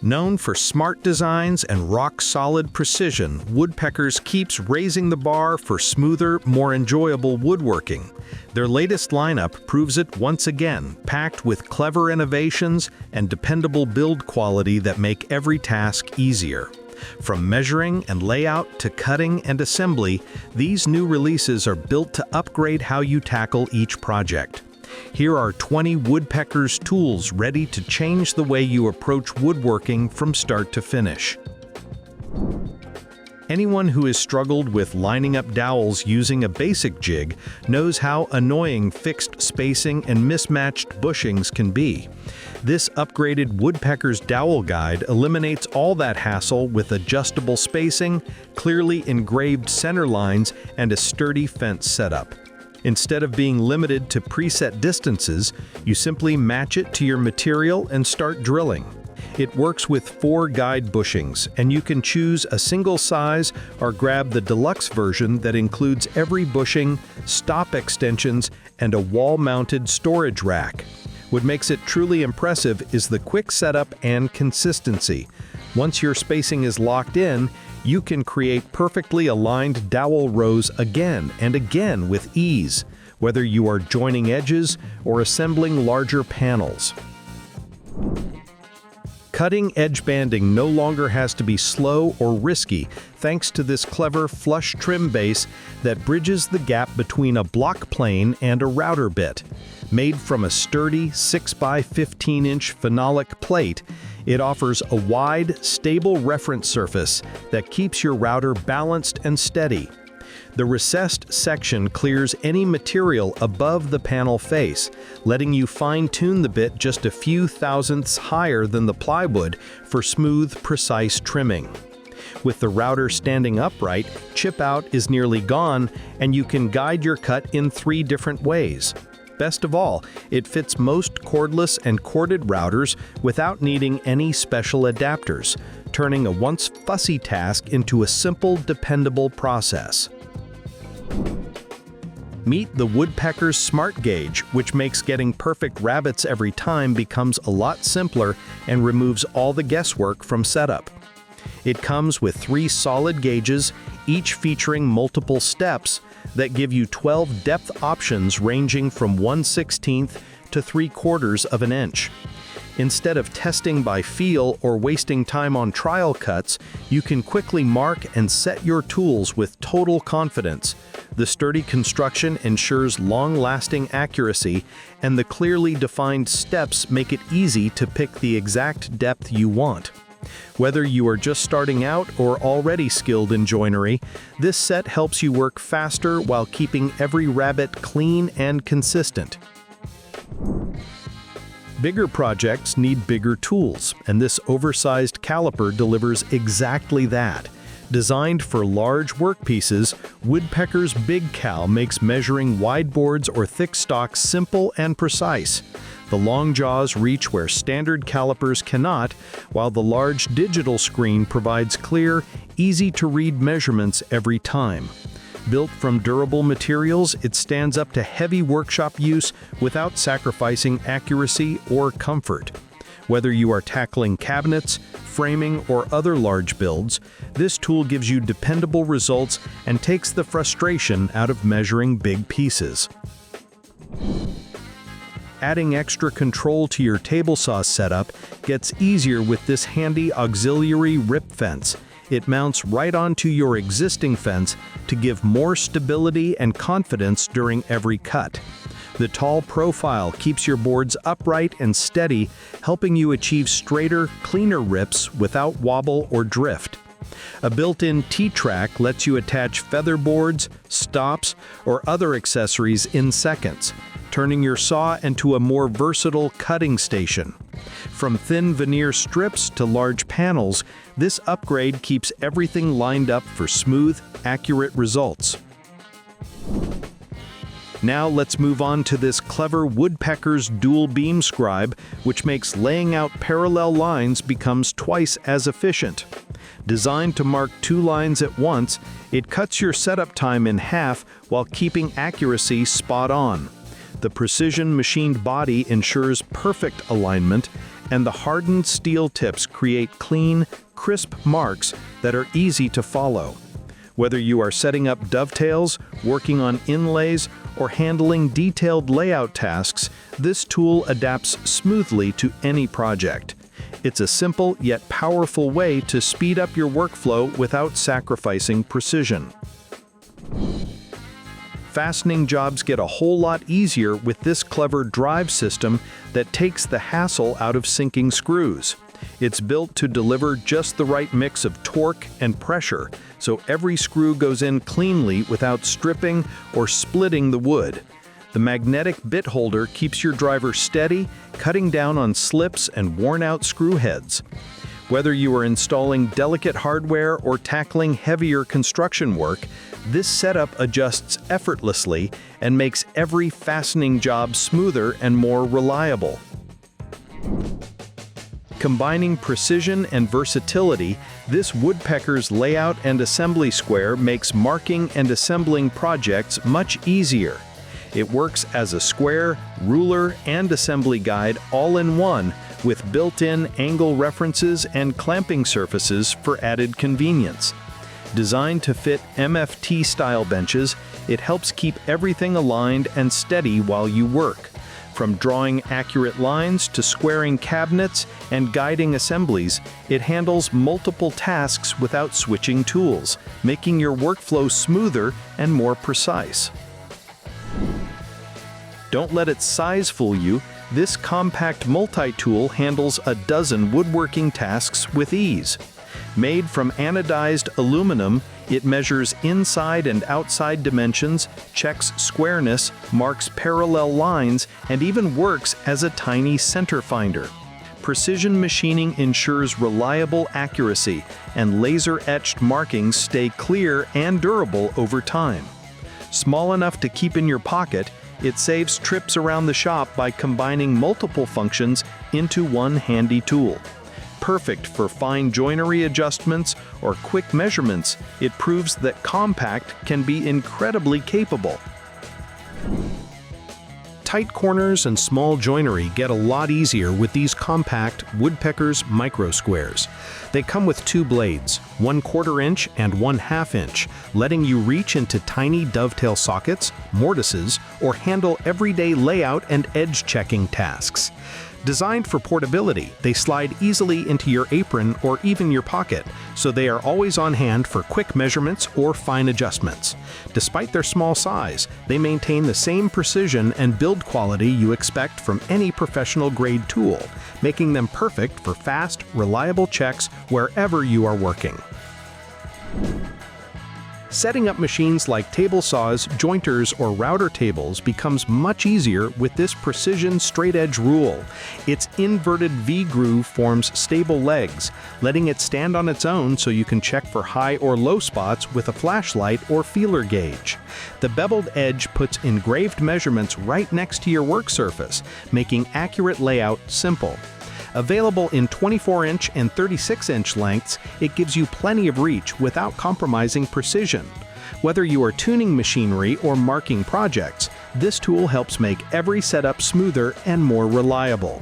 Known for smart designs and rock-solid precision, Woodpeckers keeps raising the bar for smoother, more enjoyable woodworking. Their latest lineup proves it once again, packed with clever innovations and dependable build quality that make every task easier. From measuring and layout to cutting and assembly, these new releases are built to upgrade how you tackle each project. Here are 20 Woodpeckers tools ready to change the way you approach woodworking from start to finish. Anyone who has struggled with lining up dowels using a basic jig knows how annoying fixed spacing and mismatched bushings can be. This upgraded Woodpeckers Dowel Guide eliminates all that hassle with adjustable spacing, clearly engraved center lines, and a sturdy fence setup. Instead of being limited to preset distances, you simply match it to your material and start drilling. It works with 4 guide bushings, and you can choose a single size or grab the deluxe version that includes every bushing, stop extensions, and a wall-mounted storage rack. What makes it truly impressive is the quick setup and consistency. Once your spacing is locked in, you can create perfectly aligned dowel rows again and again with ease, whether you are joining edges or assembling larger panels. Cutting edge banding no longer has to be slow or risky thanks to this clever flush trim base that bridges the gap between a block plane and a router bit. Made from a sturdy 6x15-inch phenolic plate, it offers a wide, stable reference surface that keeps your router balanced and steady. The recessed section clears any material above the panel face, letting you fine-tune the bit just a few thousandths higher than the plywood for smooth, precise trimming. With the router standing upright, chip out is nearly gone, and you can guide your cut in 3 different ways. Best of all, it fits most cordless and corded routers without needing any special adapters, turning a once fussy task into a simple, dependable process. Meet the Woodpeckers Smart Gauge, which makes getting perfect rabbets every time becomes a lot simpler and removes all the guesswork from setup. It comes with 3 solid gauges, each featuring multiple steps that give you 12 depth options ranging from 1/16 to 3/4 of an inch. Instead of testing by feel or wasting time on trial cuts, you can quickly mark and set your tools with total confidence. The sturdy construction ensures long-lasting accuracy, and the clearly defined steps make it easy to pick the exact depth you want. Whether you are just starting out or already skilled in joinery, this set helps you work faster while keeping every rabbet clean and consistent. Bigger projects need bigger tools, and this oversized caliper delivers exactly that. Designed for large workpieces, Woodpeckers BigCal makes measuring wide boards or thick stocks simple and precise. The long jaws reach where standard calipers cannot, while the large digital screen provides clear, easy-to-read measurements every time. Built from durable materials, it stands up to heavy workshop use without sacrificing accuracy or comfort. Whether you are tackling cabinets, framing, or other large builds, this tool gives you dependable results and takes the frustration out of measuring big pieces. Adding extra control to your table saw setup gets easier with this handy auxiliary rip fence. It mounts right onto your existing fence to give more stability and confidence during every cut. The tall profile keeps your boards upright and steady, helping you achieve straighter, cleaner rips without wobble or drift. A built-in T-track lets you attach feather boards, stops, or other accessories in seconds, turning your saw into a more versatile cutting station. From thin veneer strips to large panels, this upgrade keeps everything lined up for smooth, accurate results. Now let's move on to this clever Woodpeckers dual beam scribe, which makes laying out parallel lines becomes twice as efficient. Designed to mark 2 lines at once, it cuts your setup time in half while keeping accuracy spot on. The precision machined body ensures perfect alignment, and the hardened steel tips create clean, crisp marks that are easy to follow. Whether you are setting up dovetails, working on inlays, or handling detailed layout tasks, this tool adapts smoothly to any project. It's a simple yet powerful way to speed up your workflow without sacrificing precision. Fastening jobs get a whole lot easier with this clever drive system that takes the hassle out of sinking screws. It's built to deliver just the right mix of torque and pressure, so every screw goes in cleanly without stripping or splitting the wood. The magnetic bit holder keeps your driver steady, cutting down on slips and worn-out screw heads. Whether you are installing delicate hardware or tackling heavier construction work, this setup adjusts effortlessly and makes every fastening job smoother and more reliable. Combining precision and versatility, this Woodpeckers layout and assembly square makes marking and assembling projects much easier. It works as a square, ruler, and assembly guide all in one, with built-in angle references and clamping surfaces for added convenience. Designed to fit MFT-style benches, it helps keep everything aligned and steady while you work. From drawing accurate lines to squaring cabinets and guiding assemblies, it handles multiple tasks without switching tools, making your workflow smoother and more precise. Don't let its size fool you. This compact multi-tool handles a dozen woodworking tasks with ease. Made from anodized aluminum, it measures inside and outside dimensions, checks squareness, marks parallel lines, and even works as a tiny center finder. Precision machining ensures reliable accuracy, and laser-etched markings stay clear and durable over time. Small enough to keep in your pocket, it saves trips around the shop by combining multiple functions into one handy tool. Perfect for fine joinery adjustments or quick measurements, it proves that compact can be incredibly capable. Tight corners and small joinery get a lot easier with these compact Woodpeckers Micro-Squares. They come with two blades, 1/4 inch and 1/2 inch, letting you reach into tiny dovetail sockets, mortises, or handle everyday layout and edge checking tasks. Designed for portability, they slide easily into your apron or even your pocket, so they are always on hand for quick measurements or fine adjustments. Despite their small size, they maintain the same precision and build quality you expect from any professional-grade tool, making them perfect for fast, reliable checks wherever you are working. Setting up machines like table saws, jointers, or router tables becomes much easier with this precision straight-edge rule. Its inverted V-groove forms stable legs, letting it stand on its own so you can check for high or low spots with a flashlight or feeler gauge. The beveled edge puts engraved measurements right next to your work surface, making accurate layout simple. Available in 24-inch and 36-inch lengths, it gives you plenty of reach without compromising precision. Whether you are tuning machinery or marking projects, this tool helps make every setup smoother and more reliable.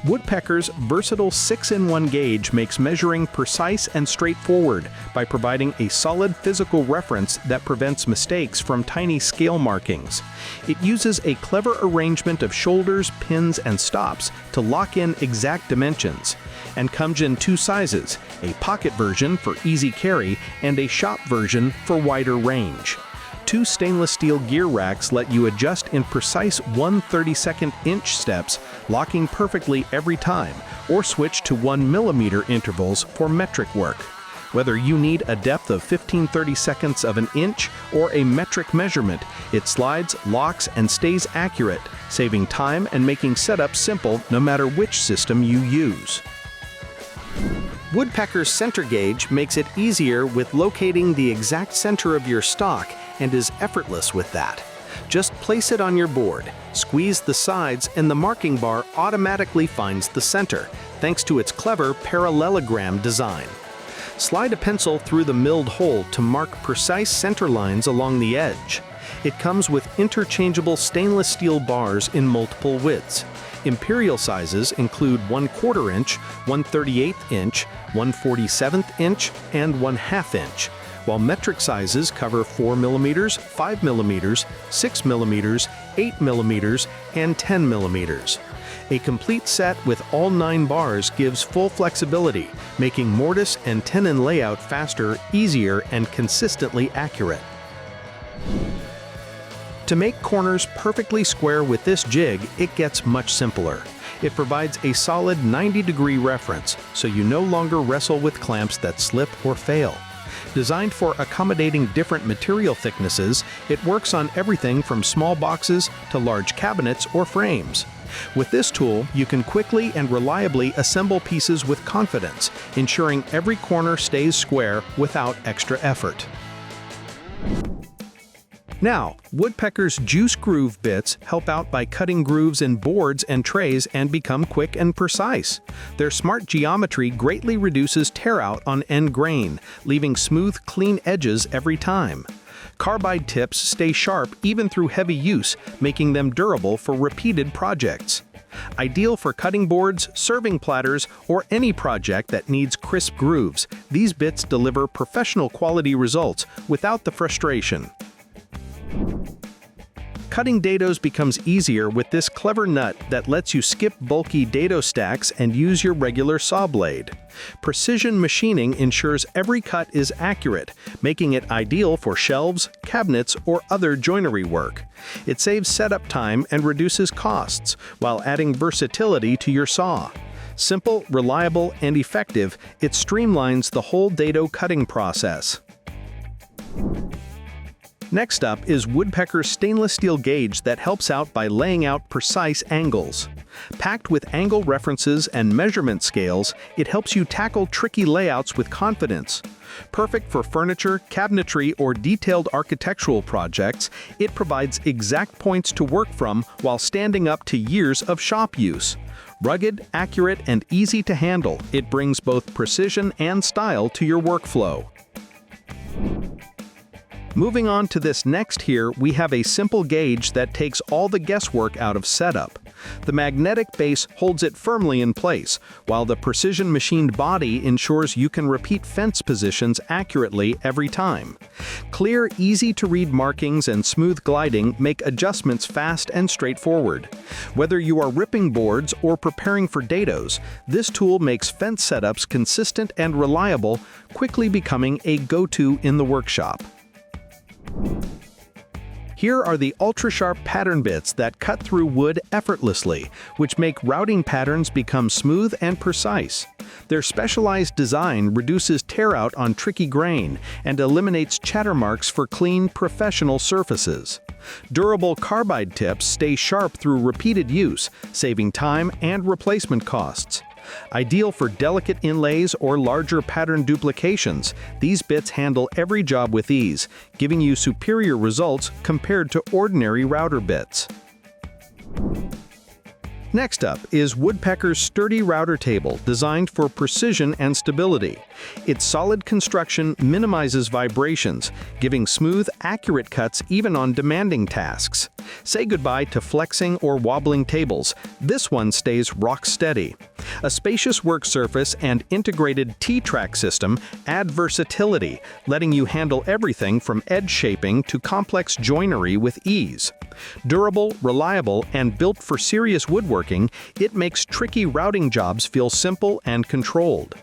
Woodpecker's versatile 6-in-1 gauge makes measuring precise and straightforward by providing a solid physical reference that prevents mistakes from tiny scale markings. It uses a clever arrangement of shoulders, pins, and stops to lock in exact dimensions, and comes in two sizes, a pocket version for easy carry and a shop version for wider range. Two stainless steel gear racks let you adjust in precise 1/32 inch steps, locking perfectly every time, or switch to 1 mm intervals for metric work. Whether you need a depth of 15/32 of an inch or a metric measurement, it slides, locks, and stays accurate, saving time and making setup simple no matter which system you use. Woodpecker's center gauge makes it easier with locating the exact center of your stock and is effortless with that. Just place it on your board, squeeze the sides, and the marking bar automatically finds the center, thanks to its clever parallelogram design. Slide a pencil through the milled hole to mark precise center lines along the edge. It comes with interchangeable stainless steel bars in multiple widths. Imperial sizes include 1/4 inch, 1/38 inch, 1/47 inch, and 1/2 inch, while metric sizes cover 4 mm, 5 mm, 6 mm, 8 mm, and 10 mm. A complete set with all 9 bars gives full flexibility, making mortise and tenon layout faster, easier, and consistently accurate. To make corners perfectly square with this jig, it gets much simpler. It provides a solid 90-degree reference, so you no longer wrestle with clamps that slip or fail. Designed for accommodating different material thicknesses, it works on everything from small boxes to large cabinets or frames. With this tool, you can quickly and reliably assemble pieces with confidence, ensuring every corner stays square without extra effort. Now, Woodpecker's juice groove bits help out by cutting grooves in boards and trays and become quick and precise. Their smart geometry greatly reduces tear out on end grain, leaving smooth, clean edges every time. Carbide tips stay sharp even through heavy use, making them durable for repeated projects. Ideal for cutting boards, serving platters, or any project that needs crisp grooves, these bits deliver professional quality results without the frustration. Cutting dados becomes easier with this clever nut that lets you skip bulky dado stacks and use your regular saw blade. Precision machining ensures every cut is accurate, making it ideal for shelves, cabinets, or other joinery work. It saves setup time and reduces costs, while adding versatility to your saw. Simple, reliable, and effective, it streamlines the whole dado cutting process. Next up is Woodpecker's stainless steel gauge that helps out by laying out precise angles. Packed with angle references and measurement scales, it helps you tackle tricky layouts with confidence. Perfect for furniture, cabinetry, or detailed architectural projects, it provides exact points to work from while standing up to years of shop use. Rugged, accurate, and easy to handle, it brings both precision and style to your workflow. Moving on to this next here, we have a simple gauge that takes all the guesswork out of setup. The magnetic base holds it firmly in place, while the precision machined body ensures you can repeat fence positions accurately every time. Clear, easy-to-read markings and smooth gliding make adjustments fast and straightforward. Whether you are ripping boards or preparing for dados, this tool makes fence setups consistent and reliable, quickly becoming a go-to in the workshop. Here are the ultra-sharp pattern bits that cut through wood effortlessly, which make routing patterns become smooth and precise. Their specialized design reduces tear out on tricky grain and eliminates chatter marks for clean, professional surfaces. Durable carbide tips stay sharp through repeated use, saving time and replacement costs. Ideal for delicate inlays or larger pattern duplications, these bits handle every job with ease, giving you superior results compared to ordinary router bits. Next up is Woodpecker's sturdy router table, designed for precision and stability. Its solid construction minimizes vibrations, giving smooth, accurate cuts even on demanding tasks. Say goodbye to flexing or wobbling tables. This one stays rock steady. A spacious work surface and integrated T-track system add versatility, letting you handle everything from edge shaping to complex joinery with ease. Durable, reliable, and built for serious woodworking, it makes tricky routing jobs feel simple and controlled.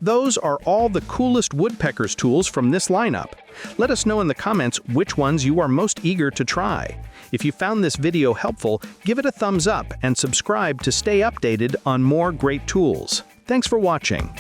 Those are all the coolest Woodpeckers tools from this lineup. Let us know in the comments which ones you are most eager to try. If you found this video helpful, give it a thumbs up and subscribe to stay updated on more great tools. Thanks for watching.